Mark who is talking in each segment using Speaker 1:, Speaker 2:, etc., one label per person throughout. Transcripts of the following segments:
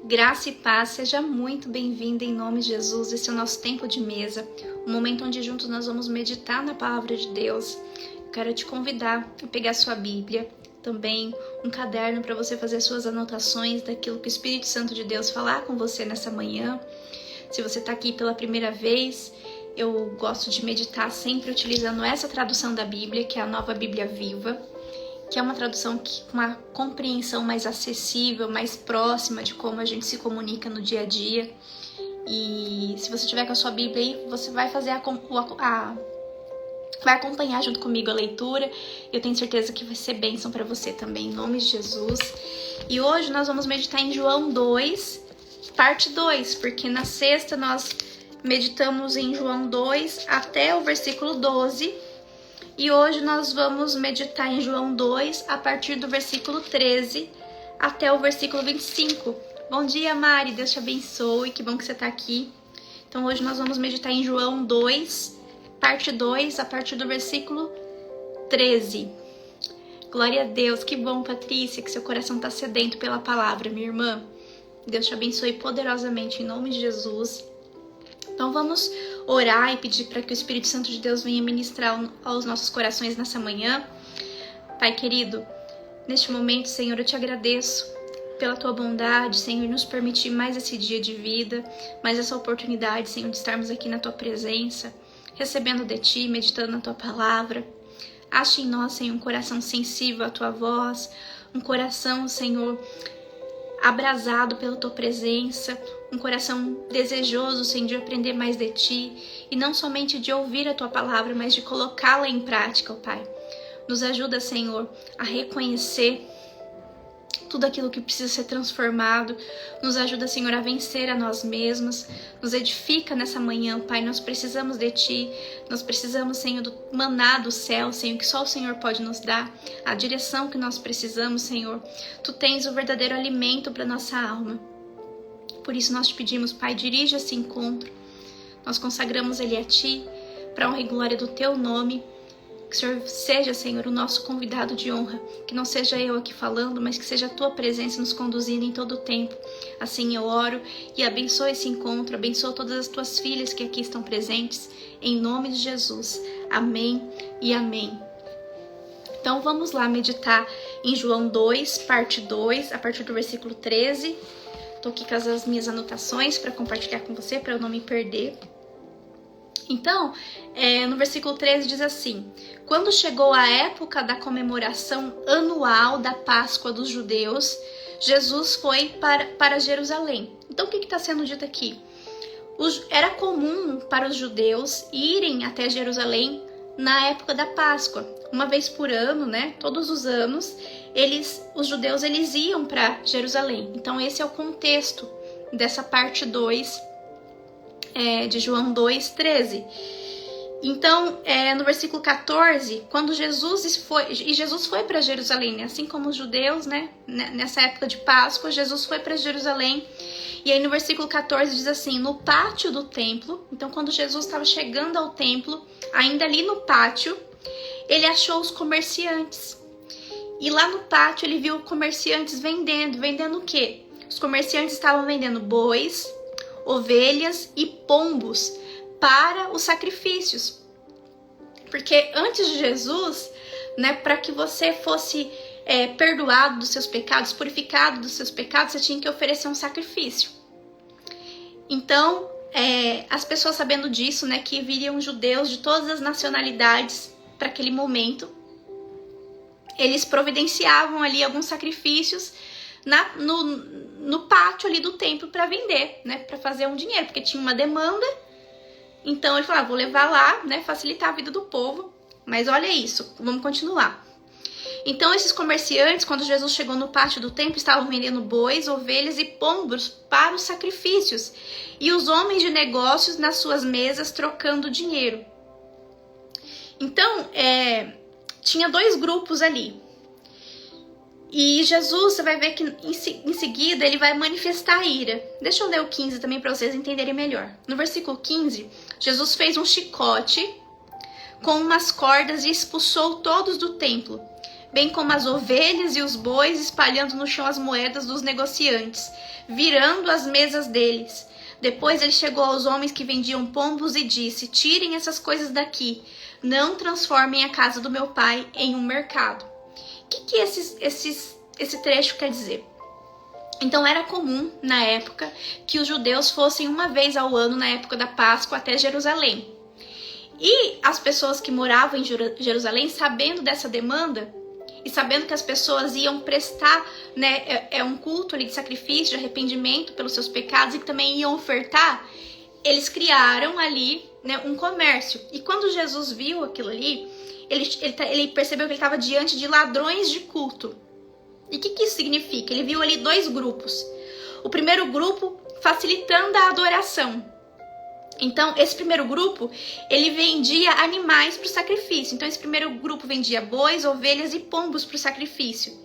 Speaker 1: Graça e paz, seja muito bem-vinda em nome de Jesus. Esse é o nosso tempo de mesa, um momento onde juntos nós vamos meditar na palavra de Deus. Eu quero te convidar a pegar sua Bíblia, também um caderno para você fazer suas anotações daquilo que o Espírito Santo de Deus falar com você nessa manhã. Se você está aqui pela primeira vez, eu gosto de meditar sempre utilizando essa tradução da Bíblia, que é a Nova Bíblia Viva, que é uma tradução com uma compreensão mais acessível, mais próxima de como a gente se comunica no dia a dia. E se você tiver com a sua Bíblia aí, você vai fazer vai acompanhar junto comigo a leitura. Eu tenho certeza que vai ser bênção para você também, em nome de Jesus. E hoje nós vamos meditar em João 2, parte 2, porque na sexta nós meditamos em João 2 até o versículo 12. E hoje nós vamos meditar em João 2 a partir do versículo 13 até o versículo 25. Bom dia, Mari, Deus te abençoe, que bom que você está aqui. Então hoje nós vamos meditar em João 2, parte 2, a partir do versículo 13. Glória a Deus, que bom, Patrícia, que seu coração está sedento pela palavra, minha irmã. Deus te abençoe poderosamente em nome de Jesus. Então vamos orar e pedir para que o Espírito Santo de Deus venha ministrar aos nossos corações nessa manhã. Pai querido, neste momento, Senhor, eu te agradeço pela tua bondade, Senhor, nos permitir mais esse dia de vida, mais essa oportunidade, Senhor, de estarmos aqui na tua presença, recebendo de ti, meditando na tua palavra. Ache em nós, Senhor, um coração sensível à tua voz, um coração, Senhor, abrasado pela tua presença, um coração desejoso, Senhor, de aprender mais de ti, e não somente de ouvir a tua palavra, mas de colocá-la em prática, ó Pai. Nos ajuda, Senhor, a reconhecer tudo aquilo que precisa ser transformado. Nos ajuda, Senhor, a vencer a nós mesmos. Nos edifica nessa manhã, Pai. Nós precisamos de Ti. Nós precisamos, Senhor, do maná do céu, Senhor, que só o Senhor pode nos dar. A direção que nós precisamos, Senhor. Tu tens o verdadeiro alimento para nossa alma. Por isso nós te pedimos, Pai, dirige esse encontro. Nós consagramos ele a Ti, para honra e glória do Teu nome. Que o Senhor seja, Senhor, o nosso convidado de honra. Que não seja eu aqui falando, mas que seja a Tua presença nos conduzindo em todo o tempo. Assim eu oro e abençoo esse encontro, abençoo todas as Tuas filhas que aqui estão presentes. Em nome de Jesus. Amém e amém. Então vamos lá meditar em João 2, parte 2, a partir do versículo 13. Estou aqui com as minhas anotações para compartilhar com você, para eu não me perder. Então, no versículo 13 diz assim: quando chegou a época da comemoração anual da Páscoa dos judeus, Jesus foi para Jerusalém. Então, o que está sendo dito aqui? Era comum para os judeus irem até Jerusalém na época da Páscoa. Uma vez por ano, né? Todos os anos, os judeus iam para Jerusalém. Então, esse é o contexto dessa parte 2 de João 2, 13. Então, no versículo 14, quando Jesus foi para Jerusalém, né? Assim como os judeus, né? Nessa época de Páscoa, Jesus foi para Jerusalém. E aí no versículo 14 diz assim: no pátio do templo. Então, quando Jesus estava chegando ao templo, ainda ali no pátio, ele achou os comerciantes. E lá no pátio ele viu comerciantes vendendo o quê? Os comerciantes estavam vendendo bois, ovelhas e pombos para os sacrifícios. Porque antes de Jesus, né, para que você fosse perdoado dos seus pecados, purificado dos seus pecados, você tinha que oferecer um sacrifício. Então, as pessoas sabendo disso, né, que viriam judeus de todas as nacionalidades para aquele momento, eles providenciavam ali alguns sacrifícios no pátio ali do templo para vender, né, para fazer um dinheiro, porque tinha uma demanda. Então ele falou: vou levar lá, né, facilitar a vida do povo. Mas olha isso, vamos continuar. Então esses comerciantes, quando Jesus chegou no pátio do templo, estavam vendendo bois, ovelhas e pombos para os sacrifícios, e os homens de negócios nas suas mesas trocando dinheiro. Então tinha dois grupos ali. E Jesus, você vai ver que em seguida ele vai manifestar a ira. Deixa eu ler o 15 também para vocês entenderem melhor. No versículo 15, Jesus fez um chicote com umas cordas e expulsou todos do templo, bem como as ovelhas e os bois, espalhando no chão as moedas dos negociantes, virando as mesas deles. Depois ele chegou aos homens que vendiam pombos e disse: tirem essas coisas daqui, não transformem a casa do meu pai em um mercado. O que esse trecho quer dizer? Então era comum na época que os judeus fossem uma vez ao ano na época da Páscoa até Jerusalém. E as pessoas que moravam em Jerusalém, sabendo dessa demanda e sabendo que as pessoas iam prestar, né, um culto ali de sacrifício, de arrependimento pelos seus pecados e que também iam ofertar, eles criaram ali, né, um comércio. E quando Jesus viu aquilo ali, ele percebeu que ele estava diante de ladrões de culto. E o que isso significa? Ele viu ali dois grupos. O primeiro grupo facilitando a adoração. Então, esse primeiro grupo, ele vendia animais para o sacrifício. Então, esse primeiro grupo vendia bois, ovelhas e pombos para o sacrifício.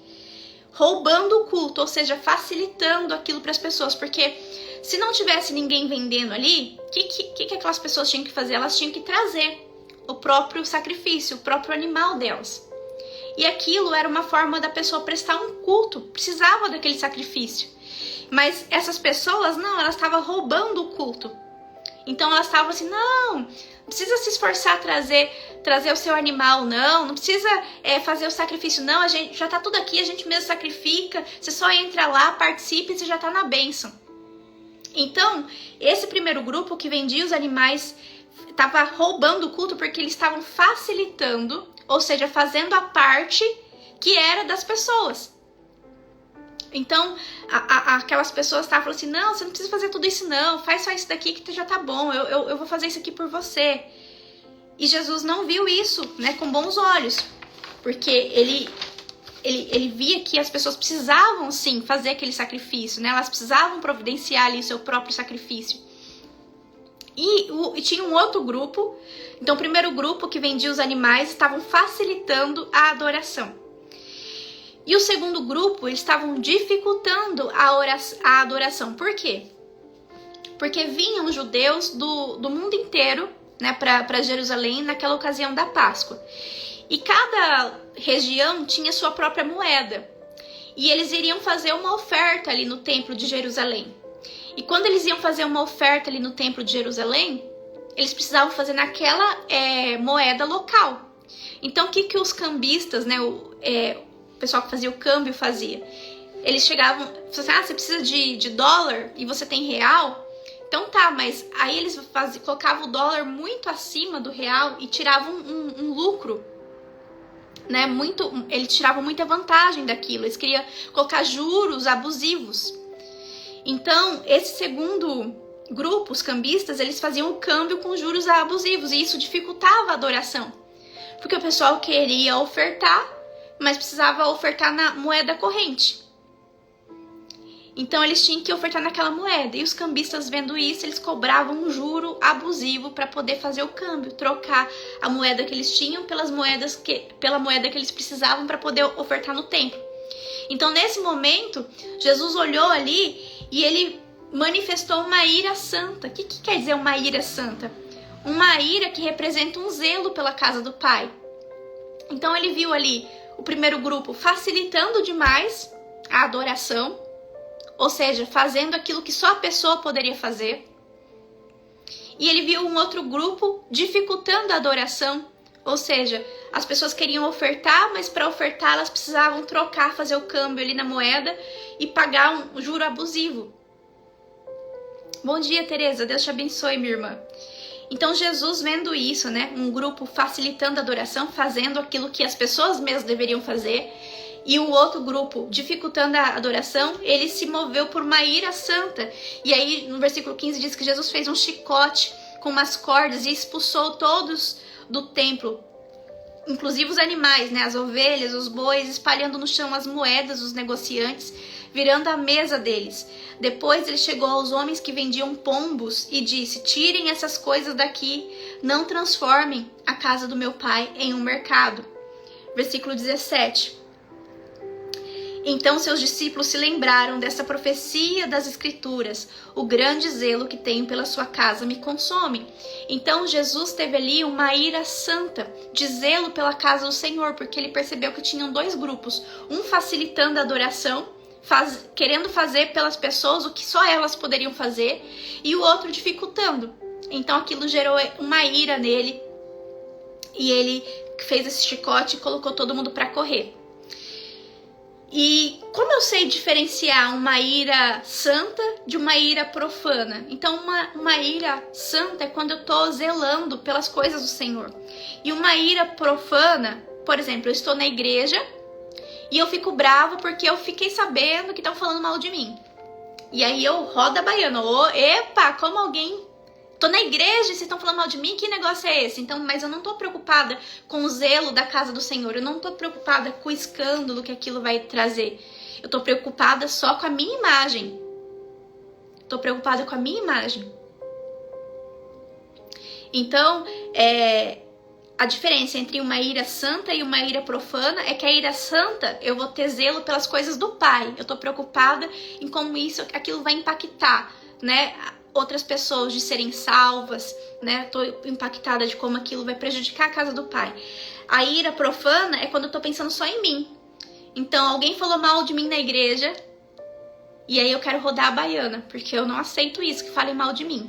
Speaker 1: Roubando o culto, ou seja, facilitando aquilo para as pessoas. Porque se não tivesse ninguém vendendo ali, o que aquelas pessoas tinham que fazer? Elas tinham que trazer o próprio sacrifício, o próprio animal delas. E aquilo era uma forma da pessoa prestar um culto, precisava daquele sacrifício. Mas essas pessoas, não, elas estavam roubando o culto. Então elas estavam assim, não precisa se esforçar a trazer o seu animal, não precisa fazer o sacrifício, não, a gente já tá tudo aqui, a gente mesmo sacrifica, você só entra lá, participa e você já tá na bênção. Então, esse primeiro grupo que vendia os animais estava roubando o culto porque eles estavam facilitando, ou seja, fazendo a parte que era das pessoas. Então, aquelas pessoas estavam falando assim, não, você não precisa fazer tudo isso não, faz só isso daqui que já tá bom, eu vou fazer isso aqui por você. E Jesus não viu isso, né, com bons olhos, porque ele via que as pessoas precisavam sim fazer aquele sacrifício, né, elas precisavam providenciar ali o seu próprio sacrifício. E tinha um outro grupo, então o primeiro grupo que vendia os animais estavam facilitando a adoração. E o segundo grupo, eles estavam dificultando a adoração. Por quê? Porque vinham judeus do mundo inteiro, né, para Jerusalém naquela ocasião da Páscoa. E cada região tinha sua própria moeda. E eles iriam fazer uma oferta ali no templo de Jerusalém. E quando eles iam fazer uma oferta ali no templo de Jerusalém, eles precisavam fazer naquela moeda local. Então o que os cambistas, né, o pessoal que fazia o câmbio fazia? Eles chegavam, falavam assim, você precisa de dólar e você tem real? Então tá, mas aí eles colocavam o dólar muito acima do real e tiravam um lucro, né? Eles tiravam muita vantagem daquilo, eles queriam colocar juros abusivos. Então, esse segundo grupo, os cambistas, eles faziam o câmbio com juros abusivos e isso dificultava a adoração. Porque o pessoal queria ofertar, mas precisava ofertar na moeda corrente. Então eles tinham que ofertar naquela moeda. E os cambistas, vendo isso, eles cobravam um juro abusivo para poder fazer o câmbio, trocar a moeda que eles tinham pela moeda que eles precisavam para poder ofertar no templo. Então nesse momento, Jesus olhou ali e ele manifestou uma ira santa. O que quer dizer uma ira santa? Uma ira que representa um zelo pela casa do Pai. Então ele viu ali o primeiro grupo facilitando demais a adoração, ou seja, fazendo aquilo que só a pessoa poderia fazer. E ele viu um outro grupo dificultando a adoração, ou seja, as pessoas queriam ofertar, mas para ofertar elas precisavam trocar, fazer o câmbio ali na moeda e pagar um juro abusivo. Bom dia, Tereza, Deus te abençoe, minha irmã. Então Jesus, vendo isso, né, um grupo facilitando a adoração, fazendo aquilo que as pessoas mesmas deveriam fazer, e o outro grupo dificultando a adoração, ele se moveu por uma ira santa. E aí no versículo 15 diz que Jesus fez um chicote com umas cordas e expulsou todos do templo, inclusive os animais, né, as ovelhas, os bois, espalhando no chão as moedas dos negociantes, virando a mesa deles. Depois ele chegou aos homens que vendiam pombos e disse: tirem essas coisas daqui, não transformem a casa do meu pai em um mercado. Versículo 17. Então seus discípulos se lembraram dessa profecia das Escrituras. O grande zelo que tenho pela sua casa me consome. Então Jesus teve ali uma ira santa de zelo pela casa do Senhor, porque ele percebeu que tinham dois grupos. Um facilitando a adoração, querendo fazer pelas pessoas o que só elas poderiam fazer, e o outro dificultando. Então aquilo gerou uma ira nele, e ele fez esse chicote e colocou todo mundo para correr. E como eu sei diferenciar uma ira santa de uma ira profana? Então uma ira santa é quando eu estou zelando pelas coisas do Senhor. E uma ira profana, por exemplo, eu estou na igreja e eu fico bravo porque eu fiquei sabendo que estão falando mal de mim. E aí eu rodo a baiana. Epa, como alguém... Tô na igreja e vocês estão falando mal de mim? Que negócio é esse? Então, mas eu não tô preocupada com o zelo da casa do Senhor. Eu não tô preocupada com o escândalo que aquilo vai trazer. Eu tô preocupada só com a minha imagem. Tô preocupada com a minha imagem. Então, a diferença entre uma ira santa e uma ira profana é que a ira santa, eu vou ter zelo pelas coisas do Pai. Eu tô preocupada em como aquilo vai impactar, né? Outras pessoas de serem salvas, né? Tô impactada de como aquilo vai prejudicar a casa do Pai. A ira profana é quando eu tô pensando só em mim. Então, alguém falou mal de mim na igreja e aí eu quero rodar a baiana, porque eu não aceito isso, que falem mal de mim.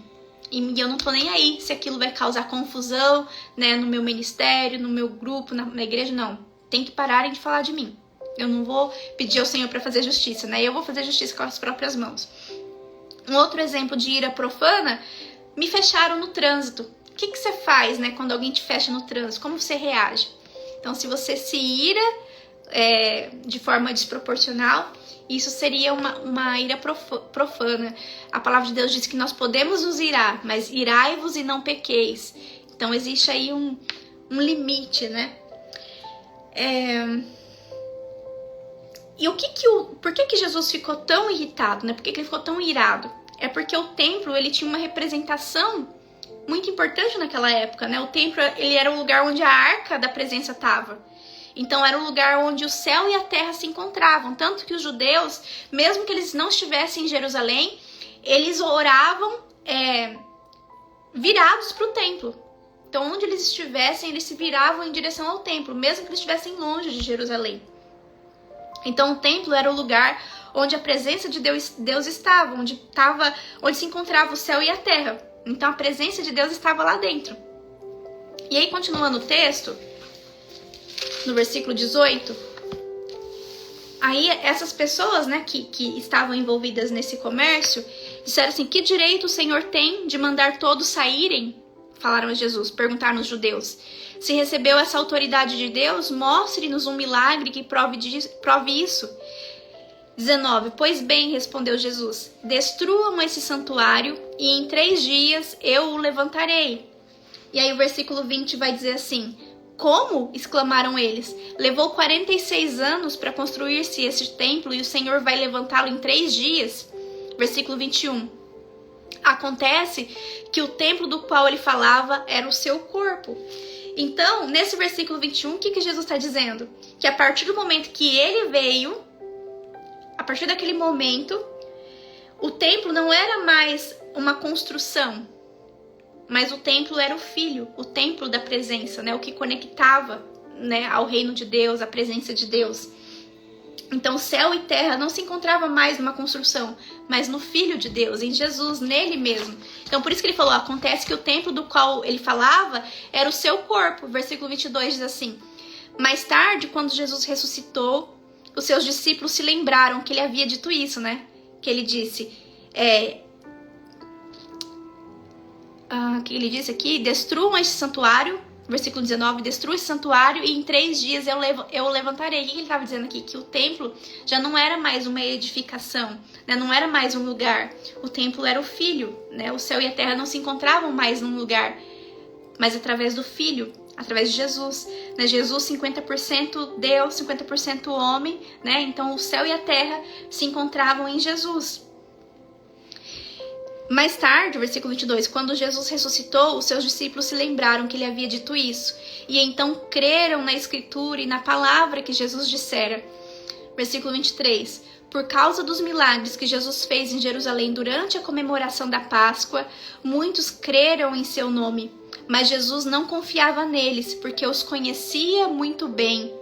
Speaker 1: E eu não tô nem aí se aquilo vai causar confusão, né? No meu ministério, no meu grupo, na igreja, não. Tem que pararem de falar de mim. Eu não vou pedir ao Senhor para fazer justiça, né? Eu vou fazer justiça com as próprias mãos. Um outro exemplo de ira profana, me fecharam no trânsito. O que você faz, né, quando alguém te fecha no trânsito? Como você reage? Então, se você se ira de forma desproporcional, isso seria uma ira profana. A palavra de Deus diz que nós podemos nos irar, mas irai-vos e não pequeis. Então, existe aí um limite, né? E por que Jesus ficou tão irritado, né? Por que ele ficou tão irado? É porque o templo, ele tinha uma representação muito importante naquela época, né? O templo, ele era o lugar onde a arca da presença estava. Então, era o lugar onde o céu e a terra se encontravam. Tanto que os judeus, mesmo que eles não estivessem em Jerusalém, eles oravam virados para o templo. Então, onde eles estivessem, eles se viravam em direção ao templo, mesmo que eles estivessem longe de Jerusalém. Então o templo era o lugar onde a presença de Deus estava, onde se encontrava o céu e a terra. Então a presença de Deus estava lá dentro. E aí, continuando o texto, no versículo 18, aí essas pessoas, né, que estavam envolvidas nesse comércio, disseram assim: que direito o Senhor tem de mandar todos saírem? Falaram a Jesus, perguntaram os judeus. Se recebeu essa autoridade de Deus, mostre-nos um milagre que prove isso. 19. Pois bem, respondeu Jesus, destruam esse santuário e em 3 dias eu o levantarei. E aí o versículo 20 vai dizer assim: como? Exclamaram eles. Levou 46 anos para construir-se esse templo e o Senhor vai levantá-lo em 3 dias. Versículo 21. Acontece que o templo do qual ele falava era o seu corpo. Então, nesse versículo 21, o que Jesus está dizendo? Que a partir do momento que ele veio, a partir daquele momento, o templo não era mais uma construção, mas o templo era o Filho, o templo da presença, né? O que conectava, né, ao reino de Deus, à presença de Deus. Então, céu e terra não se encontravam mais numa construção, mas no Filho de Deus, em Jesus, nele mesmo. Então, por isso que ele falou, acontece que o templo do qual ele falava era o seu corpo. Versículo 22 diz assim: mais tarde, quando Jesus ressuscitou, os seus discípulos se lembraram que ele havia dito isso, né? Que ele disse, que ele disse aqui, destruam este santuário. Versículo 19, destrua esse santuário e em 3 dias eu o levantarei. O que ele estava dizendo aqui? Que o templo já não era mais uma edificação, né? Não era mais um lugar. O templo era o Filho, né? O céu e a terra não se encontravam mais num lugar, mas através do Filho, através de Jesus, né? Jesus 50% Deus, 50% homem, né? Então o céu e a terra se encontravam em Jesus. Mais tarde, versículo 22, quando Jesus ressuscitou, os seus discípulos se lembraram que ele havia dito isso. E então creram na Escritura e na palavra que Jesus dissera. Versículo 23. Por causa dos milagres que Jesus fez em Jerusalém durante a comemoração da Páscoa, muitos creram em seu nome. Mas Jesus não confiava neles, porque os conhecia muito bem.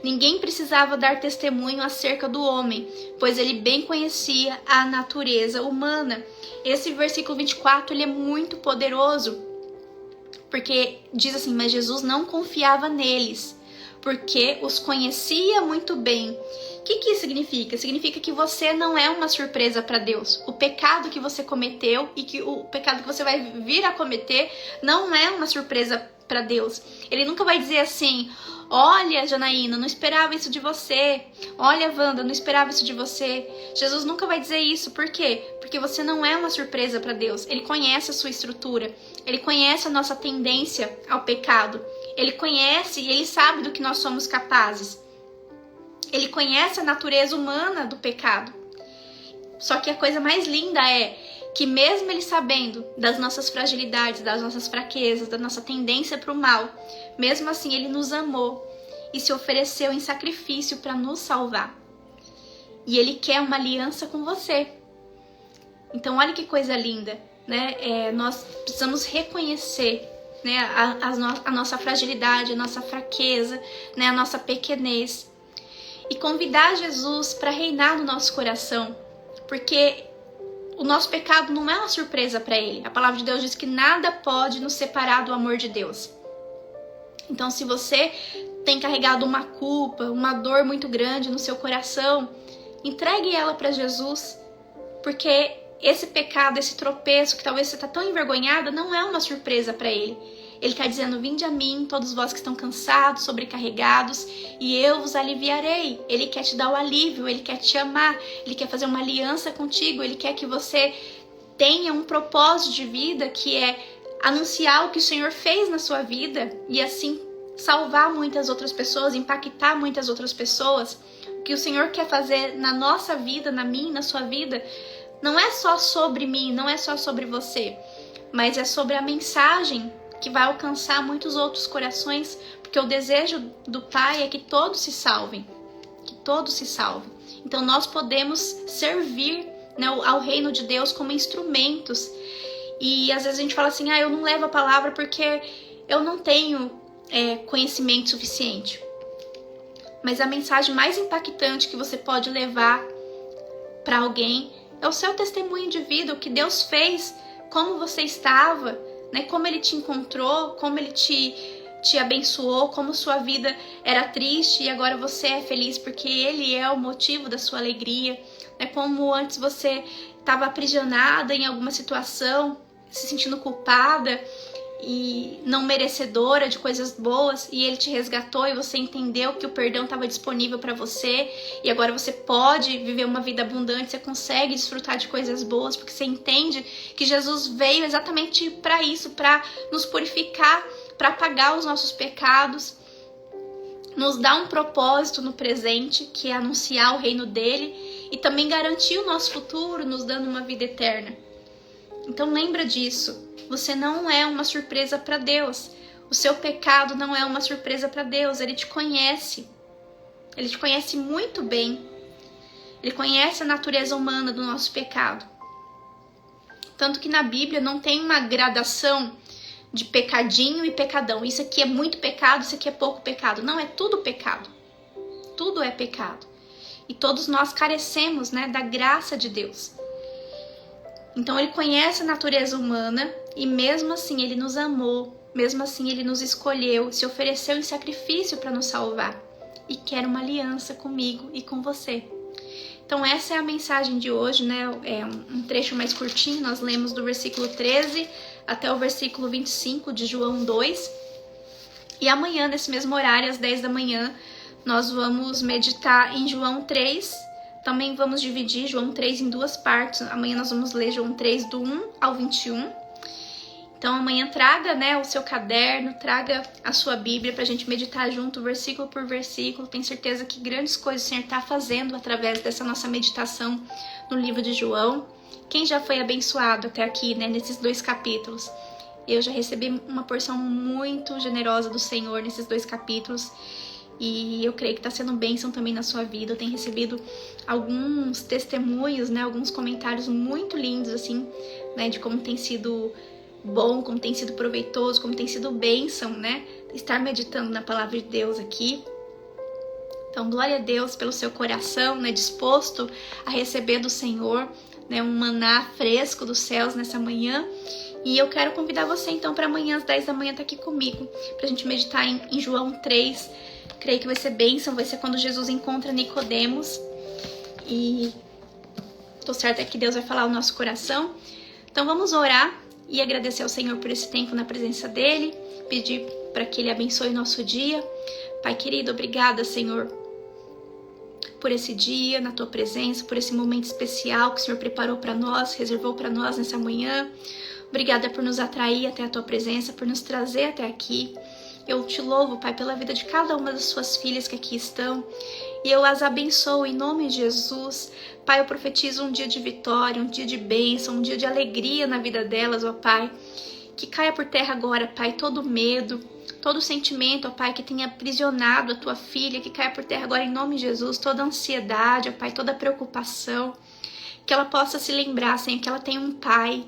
Speaker 1: Ninguém precisava dar testemunho acerca do homem, pois ele bem conhecia a natureza humana. Esse versículo 24 ele é muito poderoso, porque diz assim, mas Jesus não confiava neles, porque os conhecia muito bem. O que isso significa? Significa que você não é uma surpresa para Deus. O pecado que você cometeu e que o pecado que você vai vir a cometer não é uma surpresa para Deus. Ele nunca vai dizer assim, olha, Janaína, não esperava isso de você. Olha, Wanda, não esperava isso de você. Jesus nunca vai dizer isso. Por quê? Porque você não é uma surpresa para Deus. Ele conhece a sua estrutura. Ele conhece a nossa tendência ao pecado. Ele conhece e ele sabe do que nós somos capazes. Ele conhece a natureza humana do pecado. Só que a coisa mais linda é que mesmo ele sabendo das nossas fragilidades, das nossas fraquezas, da nossa tendência para o mal, mesmo assim ele nos amou e se ofereceu em sacrifício para nos salvar. E ele quer uma aliança com você. Então olha que coisa linda, né? Nós precisamos reconhecer, né, a nossa fragilidade, a nossa fraqueza, né, a nossa pequenez. E convidar Jesus para reinar no nosso coração, porque o nosso pecado não é uma surpresa para Ele. A palavra de Deus diz que nada pode nos separar do amor de Deus. Então, se você tem carregado uma culpa, uma dor muito grande no seu coração, entregue ela para Jesus, porque esse pecado, esse tropeço que talvez você está tão envergonhada, não é uma surpresa para Ele. Ele está dizendo, vinde a mim, todos vós que estão cansados, sobrecarregados, e eu vos aliviarei. Ele quer te dar o alívio, ele quer te amar, ele quer fazer uma aliança contigo, ele quer que você tenha um propósito de vida, que é anunciar o que o Senhor fez na sua vida, e assim salvar muitas outras pessoas, impactar muitas outras pessoas. O que o Senhor quer fazer na nossa vida, na minha, na sua vida, não é só sobre mim, não é só sobre você, mas é sobre a mensagem que vai alcançar muitos outros corações, porque o desejo do Pai é que todos se salvem, que todos se salvem. Então nós podemos servir, né, ao reino de Deus como instrumentos. E às vezes a gente fala assim, eu não levo a palavra porque eu não tenho conhecimento suficiente. Mas a mensagem mais impactante que você pode levar para alguém é o seu testemunho de vida, o que Deus fez, como você estava, né, como Ele te encontrou, como Ele te abençoou, como sua vida era triste e agora você é feliz porque Ele é o motivo da sua alegria, né, como antes você estava aprisionada em alguma situação, se sentindo culpada e não merecedora de coisas boas, e Ele te resgatou e você entendeu que o perdão estava disponível para você e agora você pode viver uma vida abundante, você consegue desfrutar de coisas boas porque você entende que Jesus veio exatamente para isso, para nos purificar, para apagar os nossos pecados, nos dar um propósito no presente, que é anunciar o reino dele e também garantir o nosso futuro, nos dando uma vida eterna. Então lembra disso. Você não é uma surpresa para Deus. O seu pecado não é uma surpresa para Deus. Ele te conhece. Ele te conhece muito bem. Ele conhece a natureza humana do nosso pecado. Tanto que na Bíblia não tem uma gradação de pecadinho e pecadão. Isso aqui é muito pecado, isso aqui é pouco pecado. Não, é tudo pecado. Tudo é pecado. E todos nós carecemos, né, da graça de Deus. Então Ele conhece a natureza humana e mesmo assim Ele nos amou, mesmo assim Ele nos escolheu, se ofereceu em sacrifício para nos salvar e quer uma aliança comigo e com você. Então essa é a mensagem de hoje, né? É um trecho mais curtinho, nós lemos do versículo 13 até o versículo 25 de João 2. E amanhã, nesse mesmo horário, às 10 da manhã, nós vamos meditar em João 3. Também vamos dividir João 3 em duas partes. Amanhã nós vamos ler João 3 do 1 ao 21. Então amanhã traga, né, o seu caderno, traga a sua Bíblia para a gente meditar junto, versículo por versículo. Tenho certeza que grandes coisas o Senhor está fazendo através dessa nossa meditação no livro de João. Quem já foi abençoado até aqui, né, nesses 2 capítulos? Eu já recebi uma porção muito generosa do Senhor nesses 2 capítulos. E eu creio que está sendo bênção também na sua vida. Eu tenho recebido alguns testemunhos, né, alguns comentários muito lindos, assim, né, de como tem sido bom, como tem sido proveitoso, como tem sido bênção, né, estar meditando na palavra de Deus aqui. Então, glória a Deus pelo seu coração, né, disposto a receber do Senhor, né, um maná fresco dos céus nessa manhã. E eu quero convidar você, então, para amanhã às 10 da manhã estar aqui comigo, para a gente meditar em João 3. Creio que vai ser bênção, vai ser quando Jesus encontra Nicodemos. E tô certa que Deus vai falar ao nosso coração. Então vamos orar e agradecer ao Senhor por esse tempo na presença dEle. Pedir para que Ele abençoe o nosso dia. Pai querido, obrigada, Senhor, por esse dia na Tua presença, por esse momento especial que o Senhor preparou para nós, reservou para nós nessa manhã. Obrigada por nos atrair até a Tua presença, por nos trazer até aqui. Eu te louvo, Pai, pela vida de cada uma das suas filhas que aqui estão. E eu as abençoo em nome de Jesus. Pai, eu profetizo um dia de vitória, um dia de bênção, um dia de alegria na vida delas, ó Pai. Que caia por terra agora, Pai, todo medo, todo sentimento, ó Pai, que tenha aprisionado a Tua filha. Que caia por terra agora em nome de Jesus. Toda ansiedade, ó Pai, toda preocupação. Que ela possa se lembrar, Senhor, que ela tem um Pai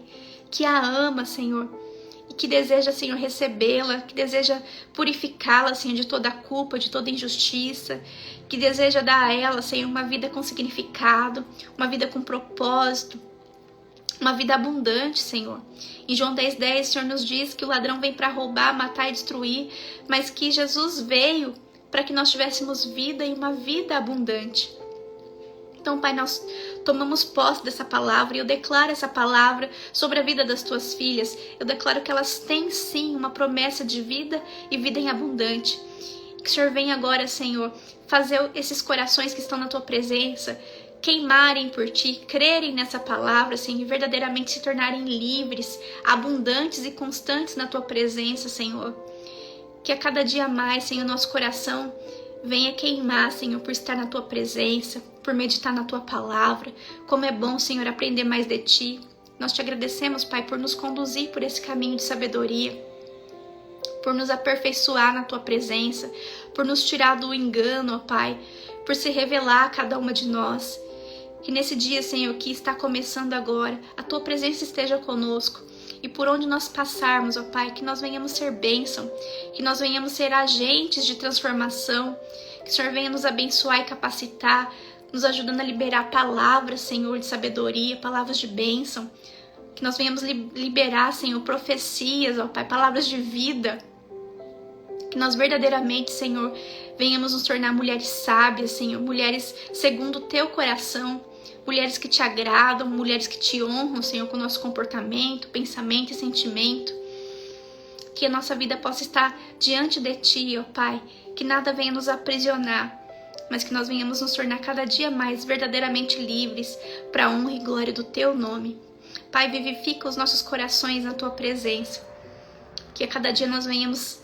Speaker 1: que a ama, Senhor. E que deseja, Senhor, recebê-la, que deseja purificá-la, Senhor, de toda a culpa, de toda injustiça, que deseja dar a ela, Senhor, uma vida com significado, uma vida com propósito, uma vida abundante, Senhor. Em João 10:10, o Senhor nos diz que o ladrão vem para roubar, matar e destruir, mas que Jesus veio para que nós tivéssemos vida e uma vida abundante. Então, Pai, nós tomamos posse dessa palavra e eu declaro essa palavra sobre a vida das Tuas filhas. Eu declaro que elas têm sim uma promessa de vida e vida em abundante. Que o Senhor venha agora, Senhor, fazer esses corações que estão na Tua presença queimarem por Ti, crerem nessa palavra, Senhor, e verdadeiramente se tornarem livres, abundantes e constantes na Tua presença, Senhor. Que a cada dia mais, Senhor, nosso coração venha queimar, Senhor, por estar na Tua presença, por meditar na Tua palavra. Como é bom, Senhor, aprender mais de Ti. Nós Te agradecemos, Pai, por nos conduzir por esse caminho de sabedoria, por nos aperfeiçoar na Tua presença, por nos tirar do engano, ó Pai, por se revelar a cada uma de nós. Que nesse dia, Senhor, que está começando agora, a Tua presença esteja conosco. E por onde nós passarmos, ó Pai, que nós venhamos ser bênção, que nós venhamos ser agentes de transformação, que o Senhor venha nos abençoar e capacitar, nos ajudando a liberar palavras, Senhor, de sabedoria, palavras de bênção, que nós venhamos liberar, Senhor, profecias, ó Pai, palavras de vida, que nós verdadeiramente, Senhor, venhamos nos tornar mulheres sábias, Senhor, mulheres segundo o Teu coração, mulheres que Te agradam, mulheres que Te honram, Senhor, com o nosso comportamento, pensamento e sentimento. Que a nossa vida possa estar diante de Ti, ó Pai. Que nada venha nos aprisionar, mas que nós venhamos nos tornar cada dia mais verdadeiramente livres para a honra e glória do Teu nome. Pai, vivifica os nossos corações na Tua presença. Que a cada dia nós venhamos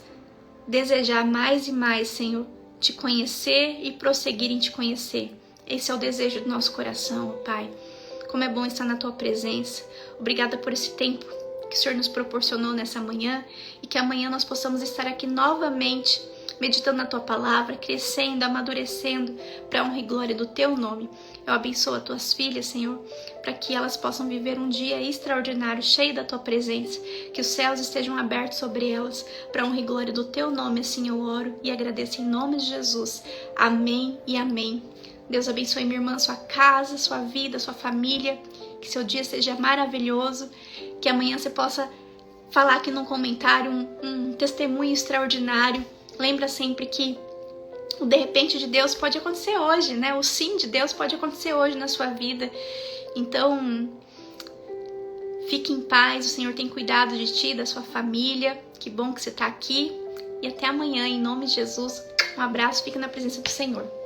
Speaker 1: desejar mais e mais, Senhor, Te conhecer e prosseguir em Te conhecer. Esse é o desejo do nosso coração, ó Pai. Como é bom estar na Tua presença. Obrigada por esse tempo que o Senhor nos proporcionou nessa manhã e que amanhã nós possamos estar aqui novamente, meditando na Tua palavra, crescendo, amadurecendo para a honra e glória do Teu nome. Eu abençoo as Tuas filhas, Senhor, para que elas possam viver um dia extraordinário, cheio da Tua presença, que os céus estejam abertos sobre elas, para a honra e glória do Teu nome. Assim eu oro e agradeço em nome de Jesus. Amém e amém. Deus abençoe minha irmã, sua casa, sua vida, sua família. Que seu dia seja maravilhoso. Que amanhã você possa falar aqui no comentário um testemunho extraordinário. Lembra sempre que o de repente de Deus pode acontecer hoje, né? O sim de Deus pode acontecer hoje na sua vida. Então, fique em paz. O Senhor tem cuidado de ti, da sua família. Que bom que você está aqui. E até amanhã, em nome de Jesus. Um abraço, fica na presença do Senhor.